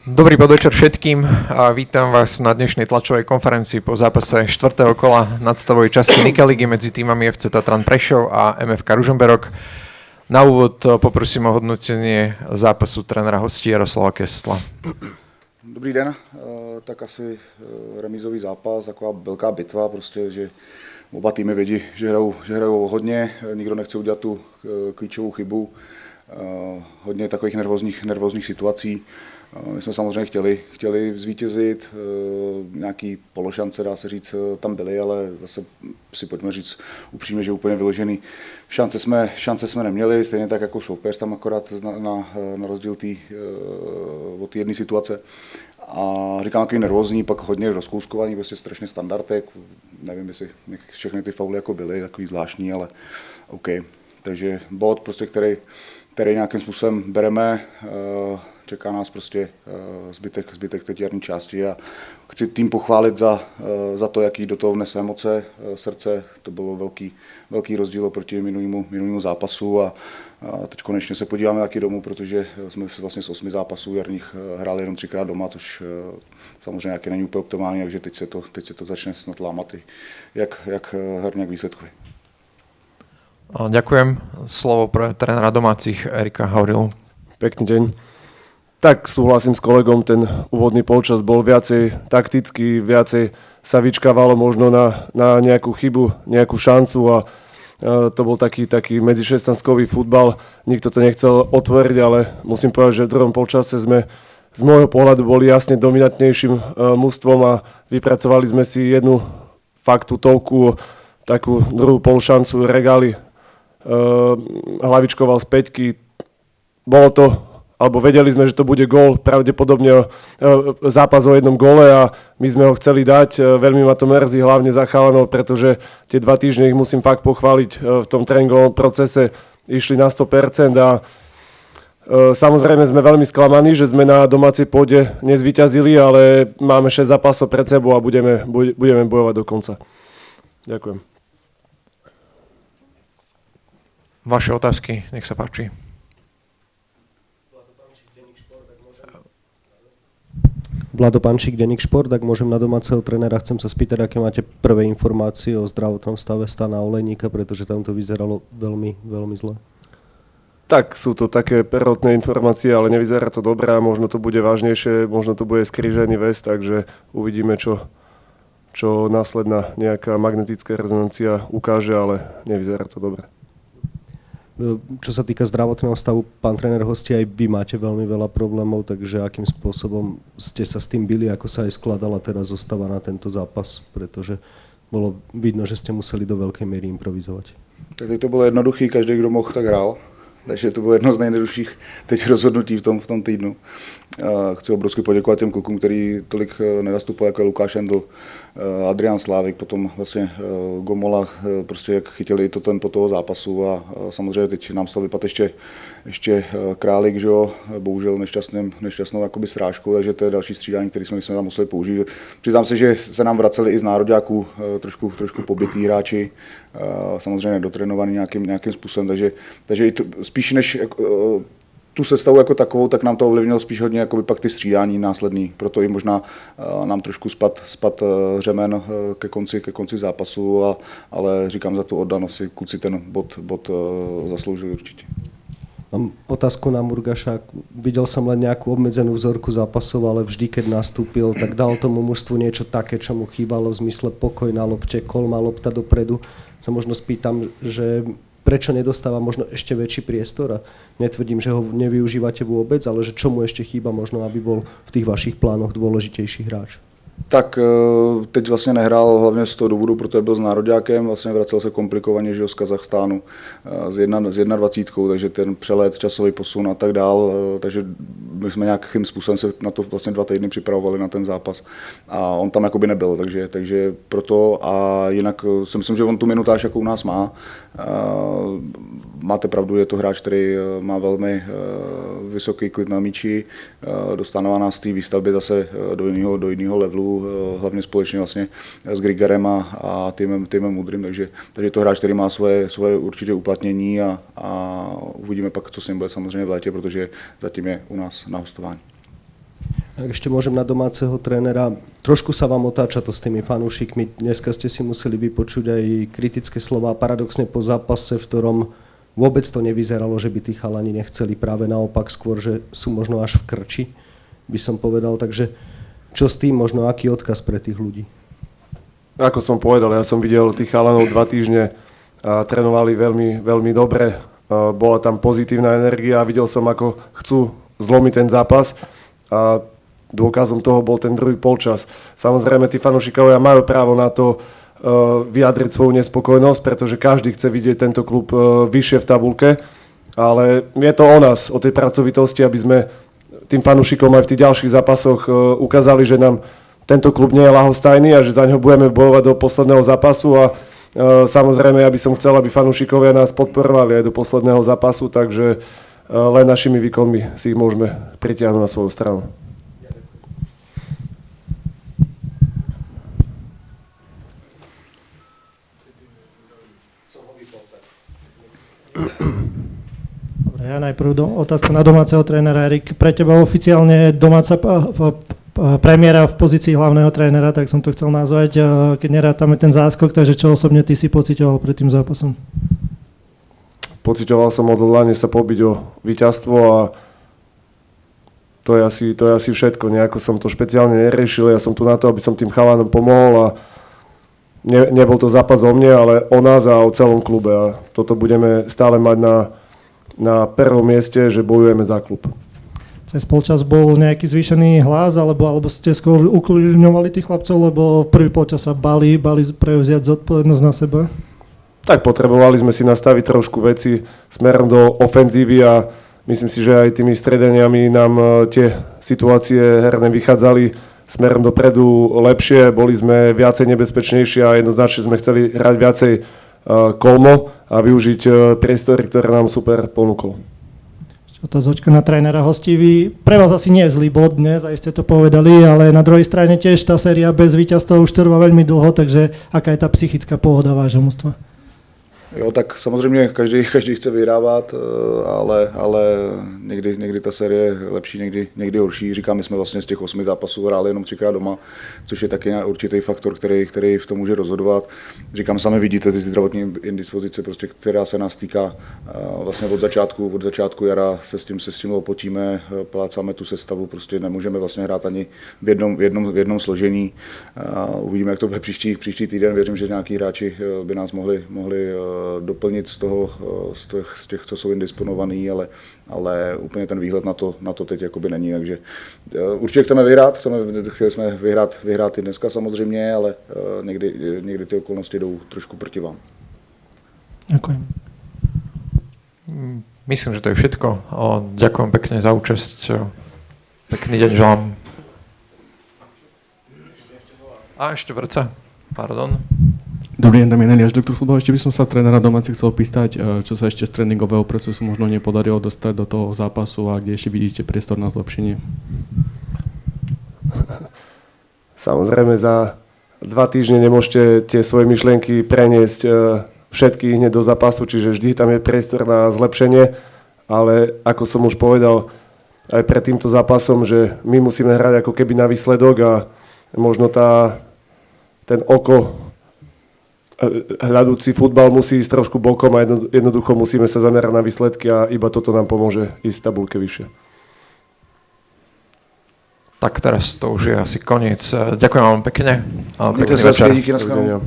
Dobrý podvečer všetkým a vítam vás na dnešnej tlačovej konferencii po zápase 4. kola nadstavovej časti Nika ligy medzi týmami FC Tatran Prešov a MFK Ružomberok. Na úvod poprosím o hodnotenie zápasu trénera hostí Jaroslava Kestla. Dobrý den, tak asi remízový zápas, taková velká bitva, prostě, že oba týmy vědí, že hrajou hodně, nikdo nechce udělat tu klíčovou chybu, hodně takových nervózních situací. My jsme samozřejmě chtěli zvítězit, nějaký pološance, dá se říct, tam byly, ale zase si pojďme říct upřímně, že úplně vyložený šance jsme neměli, stejně tak jako soupeř, tam akorát na rozdíl od té jedné situace. A říkám, takový nervózní, pak hodně rozkouskovaný, prostě strašně standardek, nevím, jestli všechny ty fauly jako byly, takový zvláštní, ale OK. Takže bod, prostě, který nějakým způsobem bereme, čeká nás prostě zbytek té jarní části a chci tým pochválit za to, jaký do toho vnese emoce, srdce. To bylo velký rozdíl oproti minulému zápasu a teď konečně se podíváme taky domů, protože jsme vlastně z 8 zápasů jarních hráli jenom 3krát doma, což samozřejmě nějaký není úplně optimální, takže teď se to začne snad lámat jak herně, jak výsledkově. Ďakujem. Slovo pre trénera domácich Erika Haurilu. Pekný deň. Tak súhlasím s kolegom, ten úvodný polčas bol viacej taktický, viacej sa vyčkávalo možno na nejakú chybu, nejakú šancu a to bol taký medzi 16-kový futbal. Nikto to nechcel otvoriť, ale musím povedať, že v druhom polčase sme z môjho pohľadu boli jasne dominantnejším mužstvom a vypracovali sme si jednu fakt tutovku, takú druhú polšancu, Regali hlavičkoval z päťky. Bolo to, alebo vedeli sme, že to bude gól, pravdepodobne zápas o jednom góle a my sme ho chceli dať. Veľmi ma to mrzí, hlavne za chalanov, pretože tie 2 týždne ich musím fakt pochváliť v tom tréningovom procese. Išli na 100% a samozrejme sme veľmi sklamaní, že sme na domácej pôde nezvíťazili, ale máme 6 zápasov pred sebou a budeme bojovať do konca. Ďakujem. Vaše otázky, nech sa páči. Vlado Pančík, Denník Šport, ak môžem na domáceho trénera, chcem sa spýtať, aké máte prvé informácie o zdravotnom stave Stana Olejníka, pretože tam to vyzeralo veľmi, veľmi zle. Tak, sú to také prvotné informácie, ale nevyzerá to dobré a možno to bude vážnejšie, možno to bude skrížený väz, takže uvidíme, čo následná nejaká magnetická rezonancia ukáže, ale nevyzerá to dobre. Čo sa týka zdravotného stavu, pán tréner hostia, aj vy máte veľmi veľa problémov, takže akým spôsobom ste sa s tým bili, ako sa aj skladala teraz zostava na tento zápas, pretože bolo vidno, že ste museli do veľkej miery improvizovať. Tak teď to bylo jednoduchý, každý, kdo mohl, tak hrál. Takže to bylo jedno z nejjednodušších teď rozhodnutí v tom týdnu. Chci obrovsky poděkovat těm klukům, který tolik nenastupoval, jako je Lukáš Endl, Adrián Slávik, potom vlastně Gomola, prostě jak chytili to tempo toho zápasu a samozřejmě teď nám z toho vypadl ještě Králík, že jo, bohužel nešťastnou jakoby srážkou, takže to je další střídání, který jsme tam museli použít. Přiznám se, že se nám vraceli i z nároďáků trošku pobytý hráči, samozřejmě nedotrénovaný nějakým způsobem, takže i to, spíš než tu sestavu jako takovou, tak nám to ovlivnilo spíš hodně jakoby pak ty střídání následný. Proto i možná nám trošku spad řemen ke konci zápasu, ale říkám, za tu oddanost si kluci ten bod zasloužili určitě. Mám otázku na Murgaša. Videl som len nejakú obmedzenú vzorku zápasov, ale vždy, keď nastúpil, tak dal tomu mužstvu niečo také, čo mu chýbalo v zmysle pokoj na lopte, kolma lopta dopredu. Sa možno spýtam, že prečo nedostáva možno ešte väčší priestor a netvrdím, že ho nevyužívate vôbec, ale že čo mu ešte chýba možno, aby bol v tých vašich plánoch dôležitejší hráč? Tak teď vlastně nehrál hlavně z toho důvodu, protože byl s nároďákem, vlastně vracel se komplikovaně, že z Kazachstánu s 21, takže ten přelet, časový posun a tak dál, takže my jsme nějakým způsobem se na to vlastně 2 týdny připravovali na ten zápas a on tam jakoby nebyl, takže proto a jinak si myslím, že on tu minutáž jako u nás má. Máte pravdu, je to hráč, který má velmi vysoký klid na míči, dostává nás z té výstavby zase do jiného levelu, hlavně společně vlastně s Grigerem a týmem Mudrym, takže je to hráč, který má svoje určitě uplatnění a uvidíme pak, co s ním bude samozřejmě v létě, protože zatím je u nás na hostování. Ak ešte môžem na domáceho trénera, trošku sa vám otáča to s tými fanúšikmi. Dneska ste si museli vypočuť aj kritické slová, paradoxne po zápase, v ktorom vôbec to nevyzeralo, že by tí chalani nechceli, práve naopak skôr, že sú možno až v krči, by som povedal. Takže čo s tým, možno aký odkaz pre tých ľudí? Ako som povedal, ja som videl tých chalanov 2 týždne a trénovali veľmi, veľmi dobre. Bola tam pozitívna energia a videl som, ako chcú zlomiť ten zápas. A dôkazom toho bol ten druhý polčas. Samozrejme, tí fanúšikovia majú právo na to vyjadriť svoju nespokojnosť, pretože každý chce vidieť tento klub vyššie v tabuľke, ale je to o nás, o tej pracovitosti, aby sme tým fanúšikom aj v tých ďalších zápasoch ukázali, že nám tento klub nie je ľahostajný a že za ňo budeme bojovať do posledného zápasu a samozrejme, ja by som chcel, aby fanúšikovia nás podporovali aj do posledného zápasu, takže len našimi výkonmi si ich môžeme pritiahnuť na svoju stranu. Dobre, ja najprv otázka na domáceho trénera. Erik, pre teba oficiálne domáca premiéra v pozícii hlavného trénera, tak som to chcel nazvať, keď nerátame ten záskok, takže čo osobne ty si pociťoval pred tým zápasom? Pociťoval som odhodlanie sa pobiť o víťazstvo a to je asi všetko. Nejako som to špeciálne neriešil, ja som tu na to, aby som tým chalanom pomohol a nebol to zápas o mne, ale o nás a o celom klube a toto budeme stále mať na prvom mieste, že bojujeme za klub. Cez polčas bol nejaký zvýšený hlas, alebo ste skôr ukľudňovali tých chlapcov, lebo prvý polčas sa bali prevziať zodpovednosť na seba? Tak potrebovali sme si nastaviť trošku veci smerom do ofenzívy a myslím si, že aj tými stredaniami nám tie situácie herné vychádzali smerom dopredu lepšie, boli sme viacej nebezpečnejší a jednoznačne sme chceli hrať viacej kolmo a využiť priestory, ktoré nám super ponúkol. Otázočka na trénera hostí. Pre vás asi nie je zlý bod dnes, aj ste to povedali, ale na druhej strane tiež tá séria bez víťazstva už trvá veľmi dlho, takže aká je tá psychická pohoda vášho mužstva? Jo, tak samozřejmě každý chce vyhrávat, ale někdy ta série je lepší, někdy horší. Říkám, my jsme vlastně z těch 8 zápasů hráli jenom 3krát doma, což je taky určitý faktor, který v tom může rozhodovat. Říkám, sami vidíte ty zdravotní indispozice, prostě, která se nás týká vlastně od začátku jara se s tím lopotíme, plácáme tu sestavu, prostě nemůžeme vlastně hrát ani v jednom složení. Uvidíme, jak to bude příští týden, věřím, že nějaký hráči by nás mohli doplnit z těch, co jsou indisponovaný, ale úplně ten výhled na to teď jakoby není, takže určitě chceme vyhrát, chtěli jsme vyhrát i dneska samozřejmě, ale někdy ty okolnosti jdou trošku proti vám. Ďakujem. Myslím, že to je všetko. Ďakujem pekne za účasť. Pekný deň želám. A ešte vrca. Pardon. Dobrý deň, Damian Eliáš, doktor futbal. Ešte by som sa trénera domácich chcel opýtať, čo sa ešte z tréningového procesu možno nepodarilo dostať do toho zápasu a kde ešte vidíte priestor na zlepšenie? Samozrejme, za 2 týždne nemôžete tie svoje myšlienky preniesť všetky hneď do zápasu, čiže vždy tam je priestor na zlepšenie, ale ako som už povedal aj pred týmto zápasom, že my musíme hrať ako keby na výsledok a možno ten oko hľadúci futbal musí ísť trošku bokom a jednoducho musíme sa zamerať na výsledky a iba toto nám pomôže ísť v tabuľke vyššie. Tak teraz to už je asi koniec. Ďakujem vám pekne. Mějte se hezky, díky, na shledanou.